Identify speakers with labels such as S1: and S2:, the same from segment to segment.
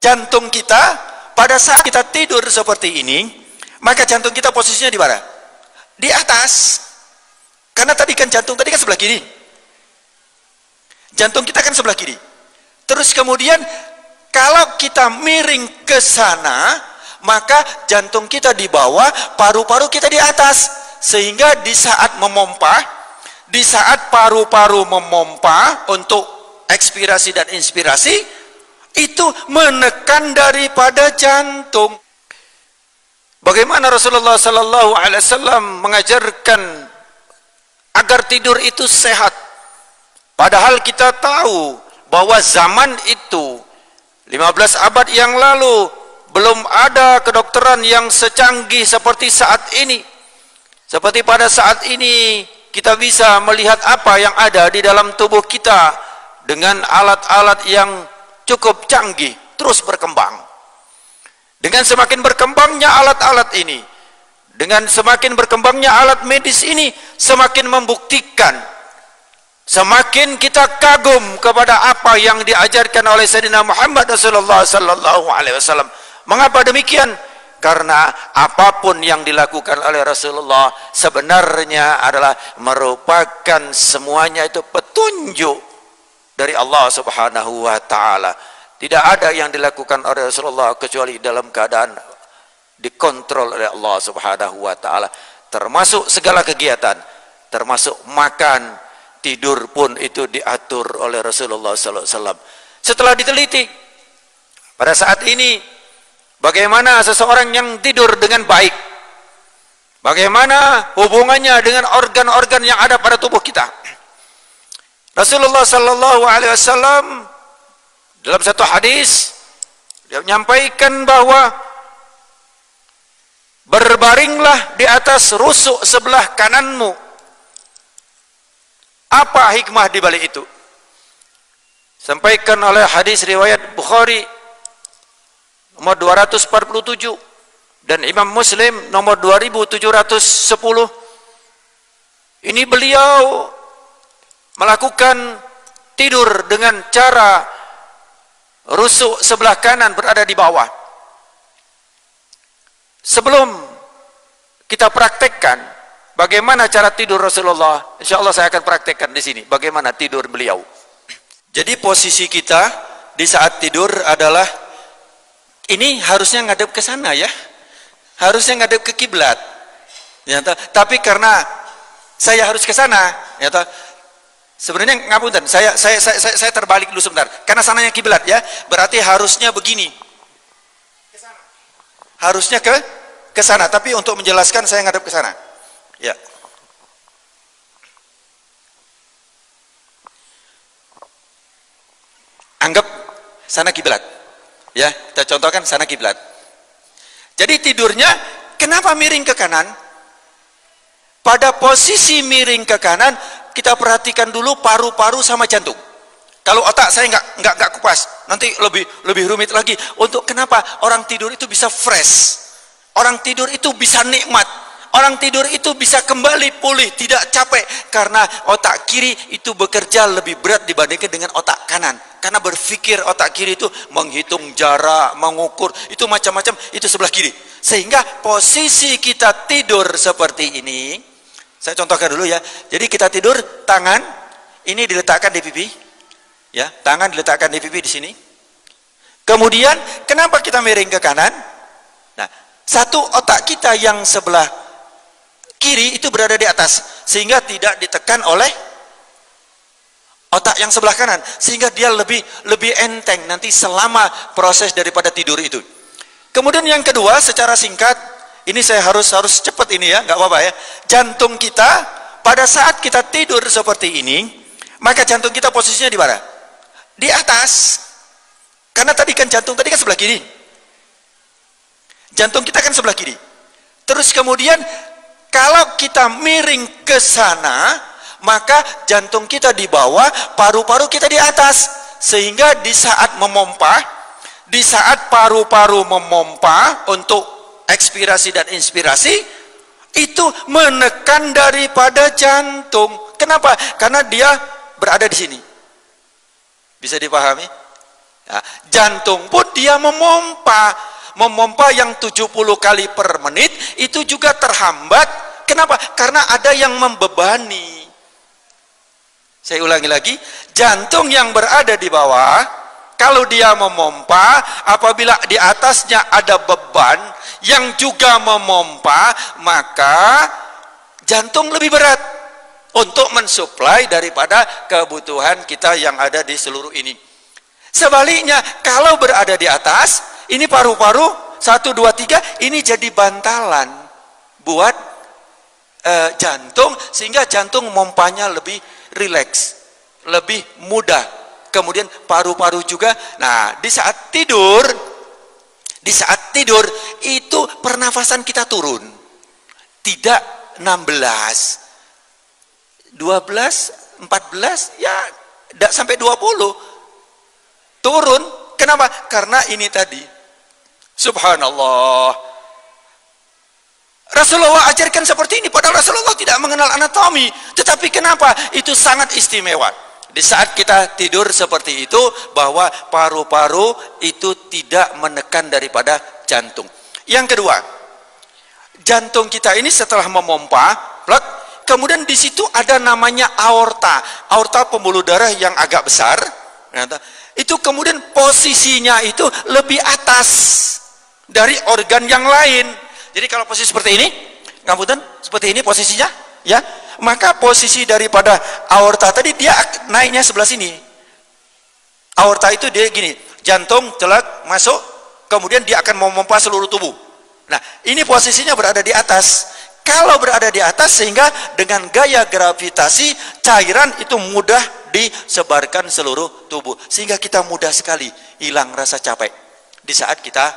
S1: jantung kita pada saat kita tidur seperti ini, maka jantung kita posisinya di mana? Di atas. Karena tadi kan jantung tadi kan sebelah kiri. Jantung kita kan sebelah kiri. Terus kemudian kalau kita miring ke sana, maka jantung kita di bawah, paru-paru kita di atas. Sehingga di saat memompa, di saat paru-paru memompa untuk ekspirasi dan inspirasi, itu menekan daripada jantung. Bagaimana Rasulullah sallallahu alaihi wasallam mengajarkan agar tidur itu sehat? Padahal kita tahu bahwa zaman itu 15 abad yang lalu belum ada kedokteran yang secanggih seperti saat ini. Seperti pada saat ini kita bisa melihat apa yang ada di dalam tubuh kita dengan alat-alat yang cukup canggih, terus berkembang. Dengan semakin berkembangnya alat-alat ini, dengan semakin berkembangnya alat medis ini, semakin membuktikan, semakin kita kagum kepada apa yang diajarkan oleh Sayyidina Muhammad Rasulullah sallallahu alaihi wasallam. Mengapa demikian? Karena apapun yang dilakukan oleh Rasulullah sebenarnya adalah merupakan semuanya itu petunjuk dari Allah Subhanahu wa taala. Tidak ada yang dilakukan oleh Rasulullah kecuali dalam keadaan dikontrol oleh Allah Subhanahu wa taala, termasuk segala kegiatan, termasuk makan, tidur pun itu diatur oleh Rasulullah sallallahu alaihi wasallam. Setelah diteliti pada saat ini bagaimana seseorang yang tidur dengan baik, bagaimana hubungannya dengan organ-organ yang ada pada tubuh kita. Rasulullah sallallahu alaihi wasallam dalam satu hadis dia menyampaikan bahwa berbaringlah di atas rusuk sebelah kananmu. Apa hikmah di balik itu? Sampaikan oleh hadis riwayat Bukhari nomor 247 dan Imam Muslim nomor 2710. Ini beliau melakukan tidur dengan cara rusuk sebelah kanan berada di bawah. Sebelum kita praktekkan bagaimana cara tidur Rasulullah, insya Allah saya akan praktekkan di sini bagaimana tidur beliau. Jadi posisi kita di saat tidur adalah ini harusnya ngadep ke sana ya, harusnya ngadep ke kiblat. Ya, tapi karena saya harus ke sana, ya, sebenarnya ngapunten, saya terbalik dulu sebentar. Karena sananya kiblat ya, berarti harusnya begini. Harusnya ke sana, tapi untuk menjelaskan saya ngadep ke sana. Ya. Anggap sana kiblat. Ya, kita contohkan sana kiblat. Jadi tidurnya kenapa miring ke kanan? Pada posisi miring ke kanan, kita perhatikan dulu paru-paru sama jantung. Kalau otak saya nggak kupas, nanti lebih rumit lagi. Untuk kenapa orang tidur itu bisa fresh, orang tidur itu bisa nikmat, orang tidur itu bisa kembali pulih, tidak capek, karena otak kiri itu bekerja lebih berat dibandingkan dengan otak kanan. Karena berpikir otak kiri itu menghitung jarak, mengukur, itu macam-macam, itu sebelah kiri. Sehingga posisi kita tidur seperti ini, saya contohkan dulu ya. Jadi kita tidur, tangan ini diletakkan di pipi, ya, tangan diletakkan di pipi di sini. Kemudian kenapa kita miring ke kanan? Nah, satu otak kita yang sebelah kiri itu berada di atas, sehingga tidak ditekan oleh otak yang sebelah kanan, sehingga dia lebih enteng nanti selama proses daripada tidur itu. Kemudian yang kedua, secara singkat, ini saya harus cepat ini ya, nggak apa-apa ya. Jantung kita pada saat kita tidur seperti ini, maka jantung kita posisinya di mana? Di atas. Karena tadi kan jantung tadi kan sebelah kiri. Jantung kita kan sebelah kiri. Terus kemudian kalau kita miring ke sana, maka jantung kita di bawah, paru-paru kita di atas. Sehingga di saat memompa, di saat paru-paru memompa untuk ekspirasi dan inspirasi, itu menekan daripada jantung. Kenapa? Karena dia berada di sini. Bisa dipahami? Nah, jantung pun dia memompa yang 70 kali per menit itu juga terhambat. Kenapa? Karena ada yang membebani. Saya ulangi lagi, jantung yang berada di bawah, kalau dia memompa, apabila di atasnya ada beban yang juga memompa, maka jantung lebih berat untuk mensuplai daripada kebutuhan kita yang ada di seluruh ini. Sebaliknya, kalau berada di atas, ini paru-paru 1, 2, 3, ini jadi bantalan buat jantung, sehingga jantung mompanya lebih rileks, lebih mudah. Kemudian paru-paru juga. Nah, di saat tidur itu pernafasan kita turun. Tidak 16, 12, 14, ya tidak sampai 20. Turun. Kenapa? Karena ini tadi. Subhanallah. Rasulullah ajarkan seperti ini, padahal Rasulullah tidak mengenal anatomi. Tetapi kenapa? Itu sangat istimewa. Di saat kita tidur seperti itu, bahwa paru-paru itu tidak menekan daripada jantung. Yang kedua, jantung kita ini setelah memompa, kemudian di situ ada namanya aorta. Aorta pembuluh darah yang agak besar. Itu kemudian posisinya itu lebih atas dari organ yang lain. Jadi kalau posisi seperti ini, ngapunten, seperti ini posisinya, ya, maka posisi daripada aorta tadi dia naiknya sebelah sini. Aorta itu dia gini, jantung celak masuk, kemudian dia akan memompa seluruh tubuh. Nah, ini posisinya berada di atas. Kalau berada di atas, sehingga dengan gaya gravitasi cairan itu mudah disebarkan seluruh tubuh, sehingga kita mudah sekali hilang rasa capek di saat kita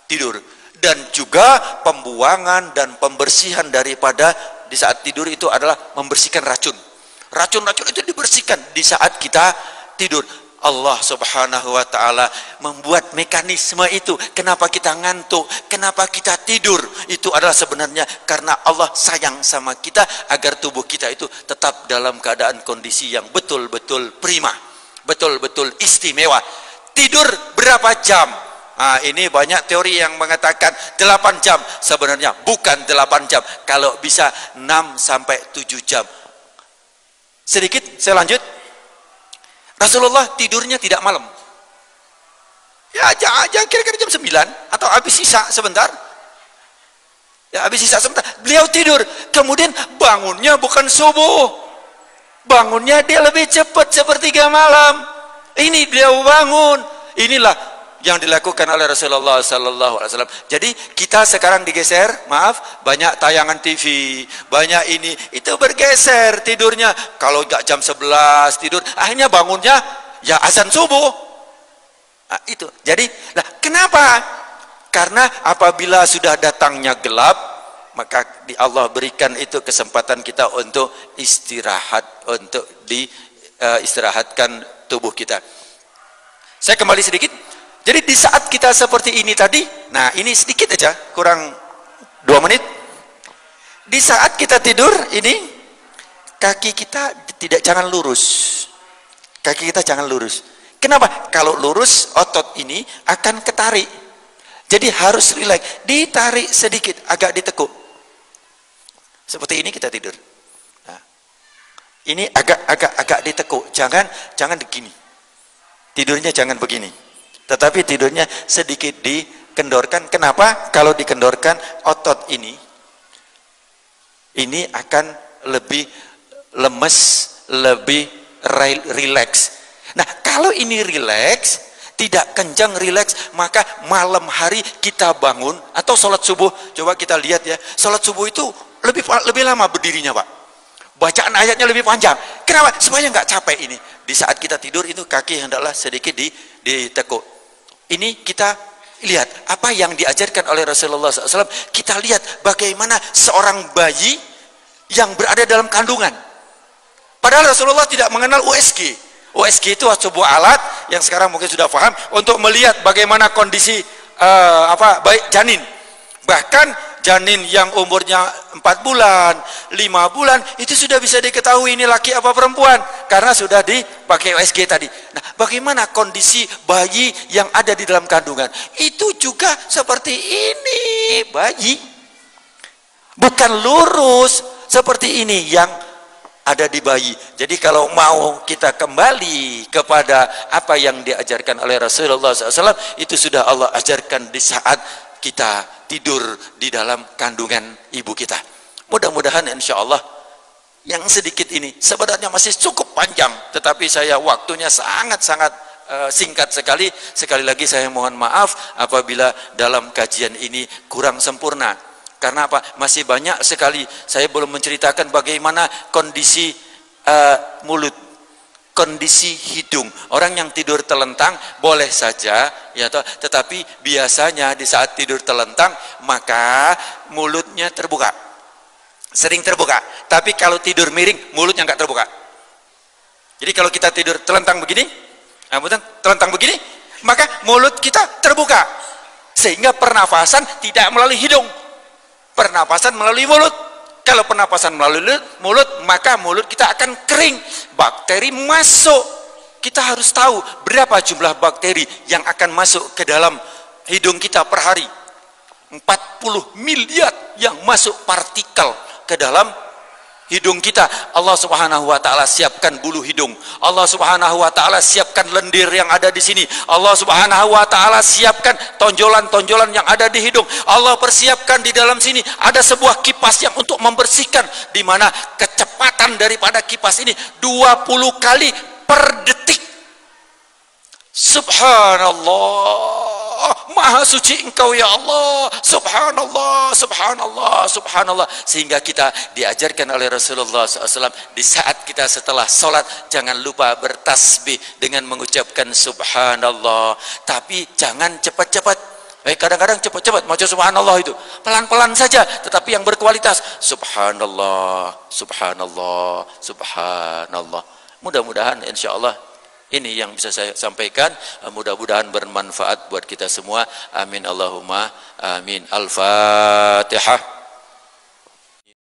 S1: tidur. Dan juga pembuangan dan pembersihan daripada di saat tidur itu adalah membersihkan racun. Racun-racun itu dibersihkan di saat kita tidur. Allah subhanahu wa ta'ala membuat mekanisme itu. Kenapa kita ngantuk, kenapa kita tidur, itu adalah sebenarnya karena Allah sayang sama kita, agar tubuh kita itu tetap dalam keadaan kondisi yang betul-betul prima, betul-betul istimewa. Tidur berapa jam? Nah, ini banyak teori yang mengatakan 8 jam. Sebenarnya bukan 8 jam. Kalau bisa 6 sampai 7 jam. Sedikit saya lanjut. Rasulullah tidurnya tidak malam. Ya, jangan kira-kira jam 9 atau habis sisa sebentar. Ya, habis sisa sebentar. Beliau tidur, kemudian bangunnya bukan subuh. Bangunnya dia lebih cepat, sepertiga malam. Ini beliau bangun. Inilah yang dilakukan oleh Rasulullah sallallahu alaihi wasallam. Jadi kita sekarang digeser, maaf, banyak tayangan TV, banyak ini, itu bergeser tidurnya. Kalau enggak jam 11 tidur, akhirnya bangunnya ya azan subuh. Nah, itu. Jadi, kenapa? Karena apabila sudah datangnya gelap, maka Allah berikan itu kesempatan kita untuk istirahat, untuk istirahatkan tubuh kita. Saya kembali sedikit. Jadi di saat kita seperti ini tadi, nah ini sedikit aja, kurang 2 menit. Di saat kita tidur ini, kaki kita jangan lurus. Kaki kita jangan lurus. Kenapa? Kalau lurus, otot ini akan ketarik. Jadi harus rileks, ditarik sedikit, agak ditekuk. Seperti ini kita tidur. Nah, ini agak ditekuk, jangan begini. Tidurnya jangan begini. Tetapi tidurnya sedikit dikendorkan. Kenapa? Kalau dikendorkan, otot ini akan lebih lemes, lebih rileks. Nah, kalau ini rileks, tidak kencang rileks, maka malam hari kita bangun atau sholat subuh. Coba kita lihat ya, sholat subuh itu lebih lama berdirinya, Pak. Bacaan ayatnya lebih panjang. Kenapa? Supaya nggak capek ini. Di saat kita tidur itu kaki hendaklah sedikit ditekuk. Ini kita lihat apa yang diajarkan oleh Rasulullah SAW. Kita lihat bagaimana seorang bayi yang berada dalam kandungan. Padahal Rasulullah tidak mengenal USG. USG itu sebuah alat yang sekarang mungkin sudah paham untuk melihat bagaimana kondisi baik janin. Bahkan janin yang umurnya 4 bulan, 5 bulan, itu sudah bisa diketahui ini laki apa perempuan, karena sudah dipakai USG tadi. Nah, bagaimana kondisi bayi yang ada di dalam kandungan? Itu juga seperti ini, bayi. Bukan lurus, seperti ini yang ada di bayi. Jadi kalau mau kita kembali kepada apa yang diajarkan oleh Rasulullah SAW, itu sudah Allah ajarkan di saat kita tidur di dalam kandungan ibu kita. Mudah-mudahan insya Allah yang sedikit ini sebenarnya masih cukup panjang, tetapi saya waktunya sangat-sangat singkat sekali. Sekali lagi saya mohon maaf apabila dalam kajian ini kurang sempurna. Karena apa? Masih banyak sekali saya belum menceritakan bagaimana kondisi mulut, kondisi hidung. Orang yang tidur telentang boleh saja, ya toh, tetapi biasanya di saat tidur telentang maka mulutnya terbuka, sering terbuka. Tapi kalau tidur miring mulutnya nggak terbuka. Jadi kalau kita tidur telentang begini, telentang begini, maka mulut kita terbuka, sehingga pernafasan tidak melalui hidung. Pernapasan melalui mulut. Kalau pernapasan melalui mulut, maka mulut kita akan kering. Bakteri masuk. Kita harus tahu berapa jumlah bakteri yang akan masuk ke dalam hidung kita per hari. 40 miliar yang masuk partikel ke dalam hidung kita. Allah Subhanahu wa taala siapkan bulu hidung. Allah Subhanahu wa taala siapkan lendir yang ada di sini. Allah Subhanahu wa taala siapkan tonjolan-tonjolan yang ada di hidung. Allah persiapkan di dalam sini ada sebuah kipas yang untuk membersihkan, di mana kecepatan daripada kipas ini 20 kali per detik. Subhanallah. Maha suci engkau ya Allah. Subhanallah, subhanallah, subhanallah. Sehingga kita diajarkan oleh Rasulullah SAW, di saat kita setelah sholat jangan lupa bertasbih dengan mengucapkan subhanallah. Tapi jangan cepat-cepat. Kadang-kadang cepat-cepat maca subhanallah itu pelan-pelan saja, tetapi yang berkualitas. Subhanallah, subhanallah, subhanallah. Mudah-mudahan insya Allah ini yang bisa saya sampaikan, mudah-mudahan bermanfaat buat kita semua. Amin Allahumma amin. Al-Fatihah.